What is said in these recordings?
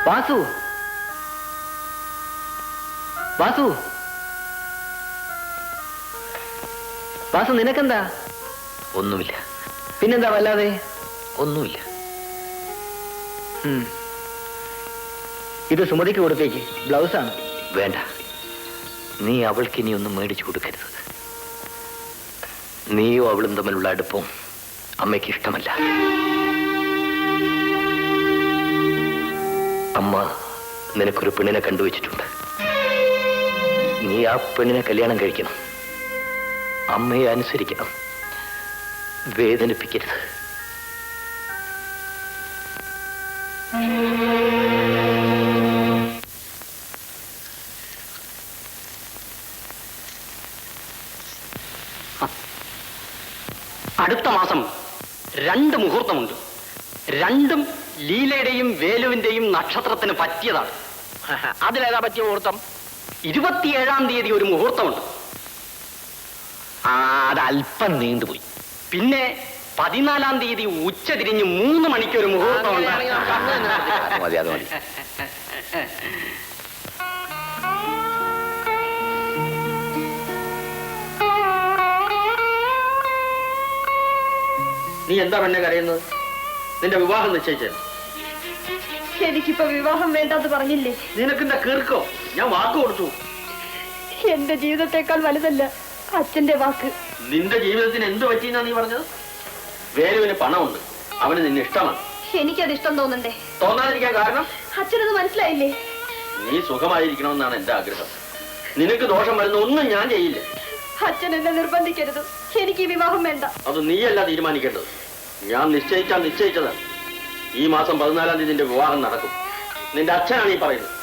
വാസു, വാസു, വാസു, നിനക്കെന്താ? ഒന്നുമില്ല. പിന്നെന്താ വല്ലാതെ? ഒന്നുമില്ല. ഇത് സുമതിക്ക് കൊടുത്തേക്ക്, ബ്ലൗസാണ്. വേണ്ട, നീ അവൾക്ക് ഇനി ഒന്നും മേടിച്ചു കൊടുക്കരുത്. നീയോ അവളും തമ്മിലുള്ള അടുപ്പം അമ്മയ്ക്ക് ഇഷ്ടമല്ല. അമ്മ നിനക്കൊരു പെണ്ണിനെ കണ്ടുവച്ചിട്ടുണ്ട്. നീ ആ പെണ്ണിനെ കല്യാണം കഴിക്കണം. അമ്മയെ അനുസരിക്കണം. വേദനിപ്പിക്കരുത്. അടുത്ത മാസം 2 മുഹൂർത്തമുണ്ട്. രണ്ടും ലീലയുടെയും വേലുവിന്റെയും നക്ഷത്രത്തിന് പറ്റിയതാണ്. അതിലേതാ പറ്റിയ മുഹൂർത്തം? 27-ാം തീയതി ഒരു മുഹൂർത്തമുണ്ട്. അത് അല്പം നീണ്ടുപോയി. പിന്നെ 14-ാം തീയതി ഉച്ച തിരിഞ്ഞ് 3 മണിക്ക് ഒരു മുഹൂർത്തമുണ്ട്. മതി, അത് മതി. നീ എന്താ പെണ്ണെ കരയുന്നത്? നിന്റെ വിവാഹം നിശ്ചയിച്ചത്? എനിക്കിപ്പോ വിവാഹം വേണ്ടെന്ന് പറഞ്ഞില്ലേ? നിനക്കെന്താ കീർക്കോ? ഞാൻ വാക്ക് കൊടുത്തു. എന്റെ ജീവിതത്തെക്കാൾ വലുതല്ല അച്ഛന്റെ വാക്ക്. നിന്റെ ജീവിതത്തിന് എന്ത് പറ്റിയെന്നാ നീ പറഞ്ഞത്? വേലുവിന് പണമുണ്ട്, അവന് നിന്നെ ഇഷ്ടമാണ്. എനിക്കത് ഇഷ്ടം തോന്നണ്ടേ? തോന്നാതിരിക്കാൻ കാരണം? അച്ഛനത് മനസ്സിലായില്ലേ? നീ സുഖമായിരിക്കണമെന്നാണ് എന്റെ ആഗ്രഹം. നിനക്ക് ദോഷം വരുന്ന ഒന്നും ഞാൻ ചെയ്യില്ല. അച്ഛൻ എന്നെ നിർബന്ധിക്കരുത്. എനിക്ക് ഈ വിവാഹം വേണ്ട. അത് നീയല്ല തീരുമാനിക്കേണ്ടത്. ഞാൻ നിശ്ചയിച്ചതാണ്. ഈ മാസം 14-ാം തീയതി നിന്റെ വിവാഹം നടക്കും. നിന്റെ അച്ഛനാണ് ഈ പറയുന്നത്.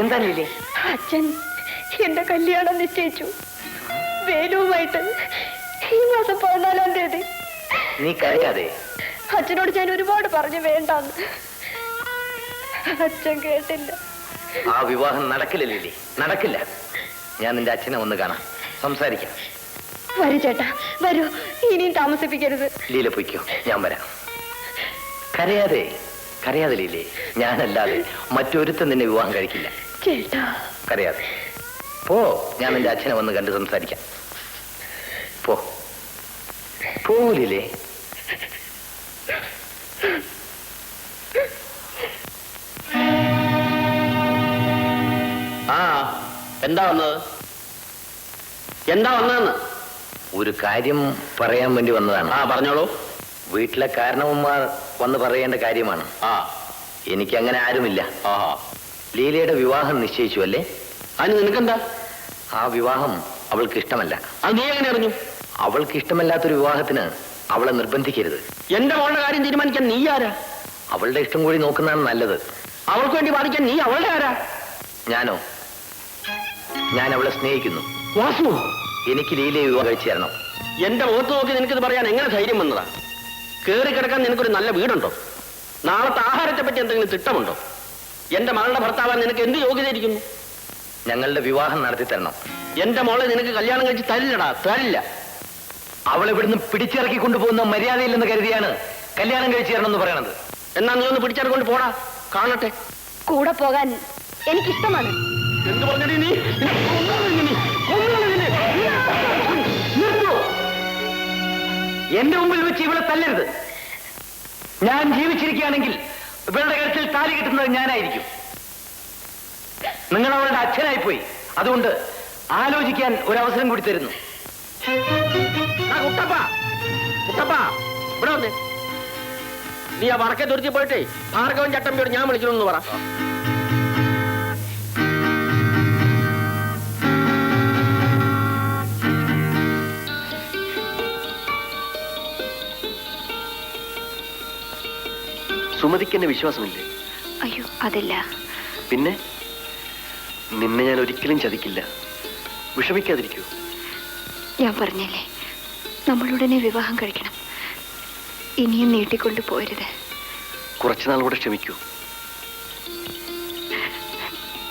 എന്താണ് ഇല്ലേ? അച്ഛൻ എന്റെ കല്യാണം നിശ്ചയിച്ചു. വേലുവുമായിട്ട് ഈ മാസം 14-ാം തീയതി. നീ കരയാതെ. അച്ഛനോട് ഞാൻ ഒരുപാട് പറഞ്ഞു വേണ്ടാന്ന്. അച്ഛൻ കേട്ടില്ല. ആ വിവാഹം നടക്കില്ല ലീലി, നടക്കില്ല. ഞാൻ നിന്റെ അച്ഛനെ ഒന്ന് കാണാം, സംസാരിക്കാം. വരൂ ചേട്ടാ, വരൂ. ഇനിയും താമസിപ്പിക്കരുത്. ലീല പൊയ്ക്കോ, ഞാൻ വരാം. കരയാതെ, കരയാതെ ലീലേ. ഞാനല്ലാതെ മറ്റൊരുത്തൻ നിന്നെ വിവാഹം കഴിക്കില്ല. ചേട്ടാ കരയാതെ പോ. ഞാൻ നിന്റെ അച്ഛനെ വന്ന് കണ്ട് സംസാരിക്കാം. പോ, പോ ലീലേ. എന്താ വന്നത്? എന്താ വന്നതെന്ന്? ഒരു കാര്യം പറയാൻ വേണ്ടി വന്നതാണ്. പറഞ്ഞോളൂ. വീട്ടിലെ കാരണവന്മാർ വന്ന് പറയേണ്ട കാര്യമാണ്. എനിക്കങ്ങനെ ആരുമില്ല. ലീലയുടെ വിവാഹം നിശ്ചയിച്ചു അല്ലേ? അതിന് നിനക്കെന്താ? ആ വിവാഹം അവൾക്ക് ഇഷ്ടമല്ല. അത് നീ എങ്ങനെ അറിഞ്ഞു? അവൾക്ക് ഇഷ്ടമല്ലാത്തൊരു വിവാഹത്തിന് അവളെ നിർബന്ധിക്കരുത്. എന്റെ മോളുടെ കാര്യം തീരുമാനിക്കാൻ നീ ആരാ? അവളുടെ ഇഷ്ടം കൂടി നോക്കുന്നതാണ് നല്ലത്. അവൾക്ക് വേണ്ടി ബാധിക്കാൻ നീ അവളുടെ ആരാ? ഞാനോ? ഞാൻ അവളെ സ്നേഹിക്കുന്നു. വാസു, എനിക്ക് ലീലയെ വിവാഹം കഴിച്ചു തരണം. എന്റെ മുഖത്ത് നോക്കി നിനക്കിത് പറയാൻ എങ്ങനെ ധൈര്യം വന്നതാ? കേറി കിടക്കാൻ നിനക്കൊരു നല്ല വീടുണ്ടോ? നാളത്തെ ആഹാരത്തെ പറ്റി എന്തെങ്കിലും തിട്ടമുണ്ടോ? എന്റെ മകളുടെ ഭർത്താവാൻ നിനക്ക് എന്ത് യോഗ്യതയിരിക്കുന്നു? ഞങ്ങളുടെ വിവാഹം നടത്തി തരണം. എന്റെ മോളെ നിനക്ക് കല്യാണം കഴിച്ച് തരില്ലടാ, തരില്ല. അവളെ ഇവിടുന്ന് പിടിച്ചിറക്കി കൊണ്ടുപോകുന്ന മര്യാദയില്ലെന്ന് കരുതിയാണ് കല്യാണം കഴിച്ചു തരണം എന്ന് പറയണത്. എന്നാ നീ ഒന്ന് പിടിച്ചിറക്കൊണ്ട് പോടാ, കാണട്ടെ. കൂടെ പോകാൻ എനിക്കിഷ്ടമാണ്. എന്ത് പറഞ്ഞടി നീ? എന്റെ മുമ്പിൽ വെച്ച് ഇവളെ തല്ലരുത്. ഞാൻ ജീവിച്ചിരിക്കുകയാണെങ്കിൽ ഇവളുടെ കഴുത്തിൽ താലി കിട്ടുന്നത് ഞാനായിരിക്കും. നിങ്ങൾ അവളുടെ അച്ഛനായിപ്പോയി. അതുകൊണ്ട് ആലോചിക്കാൻ ഒരവസരം കൂടി തരുന്നു. ഇവിടെ വന്നേ. നീ ആ വടക്കേ തുരുത്തി പോയിട്ടേ ഭാർഗവൻ ചട്ടമ്പിയോട് ഞാൻ വിളിക്കണമെന്ന് പറ. സുമതിക്ക് എന്നെ വിശ്വാസമില്ലേ? അയ്യോ അതില്ല. പിന്നെ നിന്നെ ഞാൻ ഒരിക്കലും ചതിക്കില്ല. വിഷമിക്കാതിരിക്കൂ. ഞാൻ പറഞ്ഞല്ലേ, നമ്മളുടനെ വിവാഹം കഴിക്കണം. ഇനിയും നീട്ടിക്കൊണ്ടു പോരുത്. കുറച്ചുനാൾ കൂടെ ക്ഷമിക്കൂ.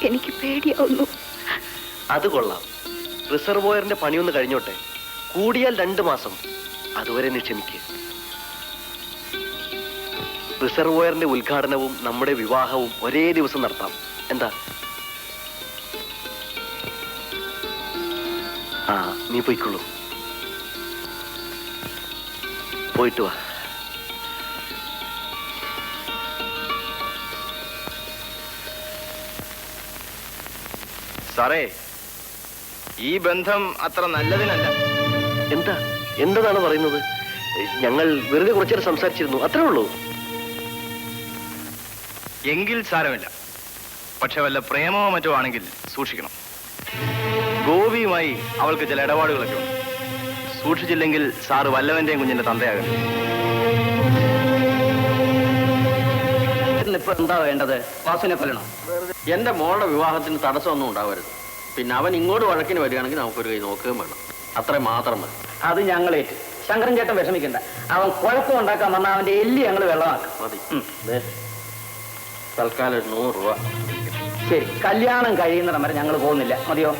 എനിക്ക് പേടിയാവുന്നു. അത് കൊള്ളാം. റിസർവോയറിന്റെ പണിയൊന്ന് കഴിഞ്ഞോട്ടെ, കൂടിയാൽ 2 മാസം. അതുവരെ നീ ക്ഷമിക്കുക. റിസർവോയറിന്റെ ഉദ്ഘാടനവും നമ്മുടെ വിവാഹവും ഒരേ ദിവസം നടത്താം. എന്താ? ആ, നീ പോയിക്കൊള്ളൂ. പോയിട്ട് വാ. സാറേ, ഈ ബന്ധം അത്ര നല്ലതിനല്ല. എന്താണ് പറയുന്നത്? ഞങ്ങൾ വെറുതെ കുറച്ചേരം സംസാരിച്ചിരുന്നു, അത്രേ ഉള്ളൂ. എങ്കിൽ സാരമില്ല. പക്ഷെ വല്ല പ്രേമമോ മറ്റോ ആണെങ്കിൽ സൂക്ഷിക്കണം. ഗോപിയുമായി അവൾക്ക് ചില ഇടപാടുകളൊക്കെ ഉണ്ട്. സൂക്ഷിച്ചില്ലെങ്കിൽ സാറ് വല്ലവന്റെയും കുഞ്ഞിന്റെ തന്തയാകും. ഇപ്പൊ എന്താ വേണ്ടത്? വാസുവിനെ കൊല്ലണം. എന്റെ മോളുടെ വിവാഹത്തിന് തടസ്സമൊന്നും ഉണ്ടാവരുത്. പിന്നെ അവൻ ഇങ്ങോട്ട് വഴക്കിന് വരികയാണെങ്കിൽ നമുക്കൊരു കൈ നോക്കുകയും വേണം. അത്ര മാത്രം മതി. അത് ഞങ്ങളേറ്റ്. ശങ്കരൻ ചേട്ടൻ വിഷമിക്കണ്ട. അവൻ കുഴപ്പം ഉണ്ടാക്കാൻ വന്ന അവന്റെ എല്ലി ഞങ്ങൾ വെള്ളമാക്കും. മതി. തൽക്കാലം 100 രൂപ. ശരി, കല്യാണം കഴിയുന്നിടം വരെ ഞങ്ങൾ പോകുന്നില്ല. മതിയോ?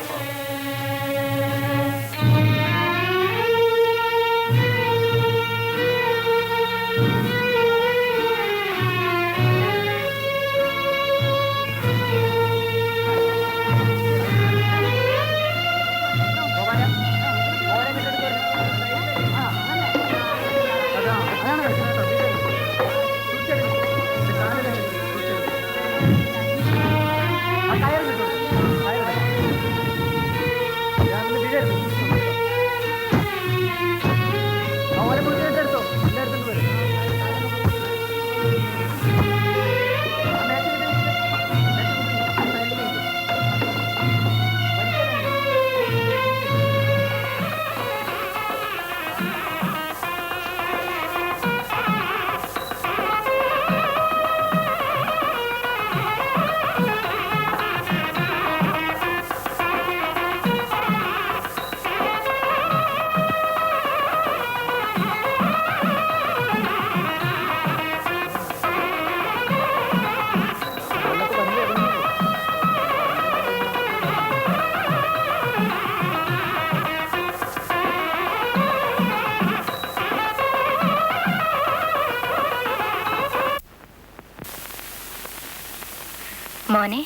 മോനെ,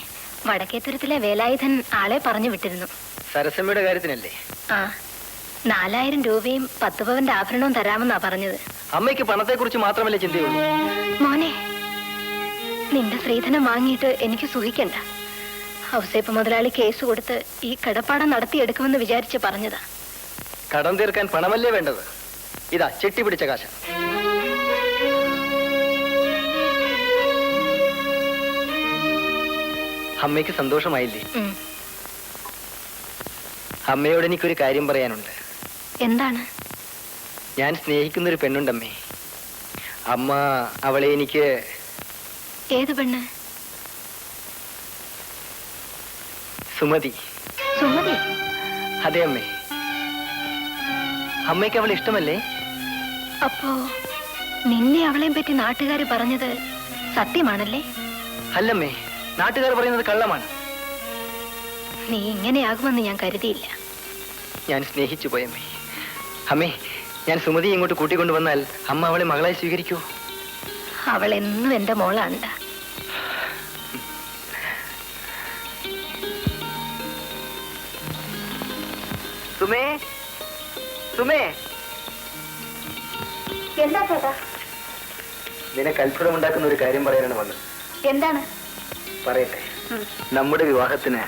വടക്കേത്തുരത്തിലെ വേലായുധൻ ആളെ പറഞ്ഞു വിട്ടിരുന്നു. സരസമ്മയുടെ കാര്യത്തിനല്ലേ? ആ, 4000 രൂപയും 10 പവന്റെ ആഭരണവും തരാമെന്നാ പറഞ്ഞത്. അമ്മയ്ക്ക് പണത്തെ കുറിച്ച് മാത്രമല്ലേ ചിന്തയുള്ളൂ? മോനെ, നിന്റെ സ്ത്രീധനം വാങ്ങിയിട്ട് എനിക്ക് സുഖിക്കണ്ട. ഔസേപ്പ് മുതലാളി കേസ് കൊടുത്ത് ഈ കടപ്പാടം നടത്തിയെടുക്കുമെന്ന് വിചാരിച്ച് പറഞ്ഞതാ. കടം തീർക്കാൻ പണമല്ലേ വേണ്ടത്? ഇതാ ചെട്ടി പിടിച്ച കാശ. അമ്മയ്ക്ക് സന്തോഷമായില്ലേ? അമ്മയോട് എനിക്കൊരു കാര്യം പറയാനുണ്ട്. എന്താണ്? ഞാൻ സ്നേഹിക്കുന്നൊരു പെണ്ണുണ്ടമ്മേ. അമ്മ അവളെ എനിക്ക്... ഏത് പെണ്ണ്? സുമതി. സുമതി? അതെ അമ്മേ. അമ്മയ്ക്ക് അവളെ ഇഷ്ടമല്ലേ? അപ്പോ നിന്നെ അവളെയും പറ്റി നാട്ടുകാർ പറഞ്ഞത് സത്യമാണല്ലേ? അല്ലമ്മേ, നാട്ടുകാർ പറയുന്നത് കള്ളമാണ്. നീ ഇങ്ങനെയാകുമെന്ന് ഞാൻ കരുതിയില്ല. ഞാൻ സ്നേഹിച്ചു പോയമ്മേ. അമ്മേ, ഞാൻ സുമതി ഇങ്ങോട്ട് കൂട്ടിക്കൊണ്ടുവന്നാൽ അമ്മ അവളെ മകളായി സ്വീകരിക്കൂ? അവൾ എന്നും എന്റെ മോളാണ്ട. സുമേ, സുമേ. എന്താ ചേട്ടാ? നിനക്ക് അത്ഭുതമുണ്ടാക്കുന്ന ഒരു കാര്യം പറയാനാണ് വന്നത്. എന്താണ്? പറയട്ടെ. നമ്മുടെ വിവാഹത്തിന്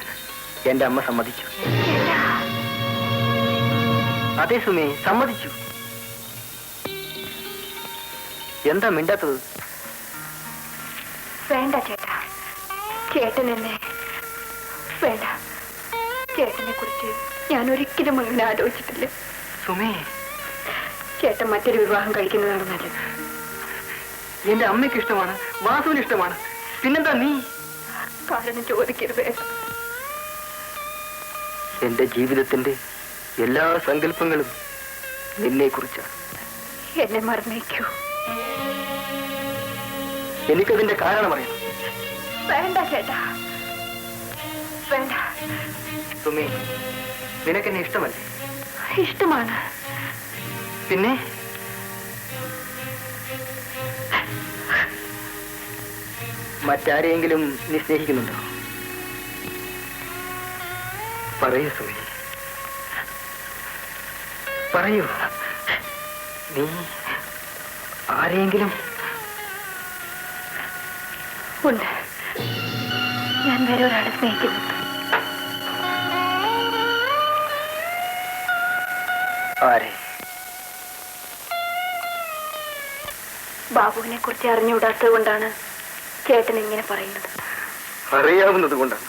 എന്റെ അമ്മ സമ്മതിച്ചു. അതെ സുമേ, സമ്മതിച്ചു. എന്താ മിണ്ടാത്തത്? വേണ്ട ചേട്ടാ, ചേട്ടൻ എന്നെ വേണ്ട. ചേട്ടനെ കുറിച്ച് ഞാൻ ഒരിക്കലും അങ്ങനെ ആലോചിച്ചിട്ടില്ല. സുമേ, ചേട്ടൻ മറ്റൊരു വിവാഹം കഴിക്കുന്നതാണ് നല്ലത്. എന്റെ അമ്മയ്ക്ക് ഇഷ്ടമാണ്, വാസുവിന് ഇഷ്ടമാണ്. പിന്നെന്താ നീ? കാരണം ചോദിക്കരുത്. എന്റെ ജീവിതത്തിന്റെ എല്ലാ സങ്കല്പങ്ങളും നിന്നെ കുറിച്ചാണ്. എന്നെ മറന്നേക്കൂ. എനിക്കതിന്റെ കാരണം അറിയാം. വേണ്ട ചേട്ടാ, വേണ്ട. സുമേ, നിനക്കെന്നെ ഇഷ്ടമല്ലേ? ഇഷ്ടമാണ്. പിന്നെ മറ്റാരെയെങ്കിലും നീ സ്നേഹിക്കുന്നുണ്ടോ? പറയൂ സുമി, പറയൂ. നീ ആരെയെങ്കിലും? ഉണ്ട്, ഞാൻ വേറെ ഒരാളെ സ്നേഹിക്കുന്നു. ആരെ? ബാബുവിനെ കുറിച്ച് അറിഞ്ഞുകൂടാത്തത് കൊണ്ടാണ് ചേട്ടൻ ഇങ്ങനെ പറയുന്നത്. അറിയാവുന്നത് കൊണ്ടാണ്.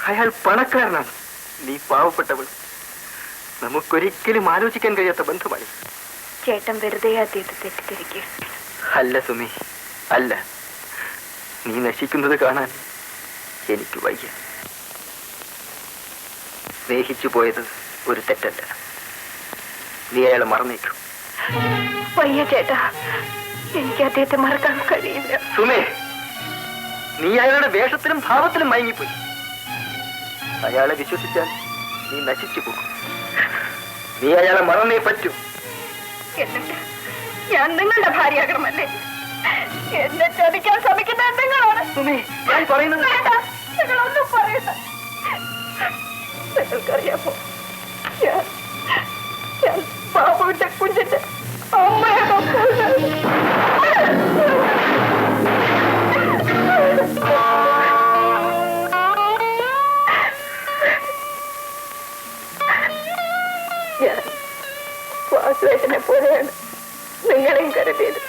അയാൾ പണക്കാരനാണ്, നീ പാവപ്പെട്ടവൾ. നമുക്കൊരിക്കലും ആലോചിക്കാൻ കഴിയാത്ത ബന്ധമായി. ചേട്ടൻ വെറുതെ അദ്ദേഹത്തെ തെറ്റിദ്ധരിക്കുക. അല്ല സുമി, അല്ല. നീ നശിക്കുന്നത് കാണാൻ എനിക്ക് വയ്യ. സ്നേഹിച്ചു പോയത് ഒരു തെറ്റല്ല. നീ അയാളെ മറന്നേക്കൂ. വയ്യ ചേട്ടാ, എനിക്ക് അദ്ദേഹത്തെ മറക്കാൻ കഴിയില്ല. സുമേ, നീ അയാളുടെ വേഷത്തിലും ഭാവത്തിലും മയങ്ങിപ്പോയി. അയാളെ വിശ്വസിച്ചാൽ നീ നശിച്ചു പോകും. നീ അയാളെ മറന്നേ പറ്റൂ. എന്നിട്ട് ഞാൻ നിങ്ങളുടെ ഭാര്യയാകണമല്ലേ? എന്നെ ചതിക്കാൻ ശ്രമിക്കുന്ന നിങ്ങളാണ്. സുമേ, ഞാൻ പറയുന്നത് നിങ്ങളൊന്നും പറയണ്ട. നിങ്ങൾക്കറിയാമോ, ഞാൻ ബാബുവിന്റെ കുഞ്ഞിന്റെ അമ്മയാണ്. ഞാൻ വാസുവേട്ടനെ പോലെയാണ് നിങ്ങളെയും കരുതിയത്.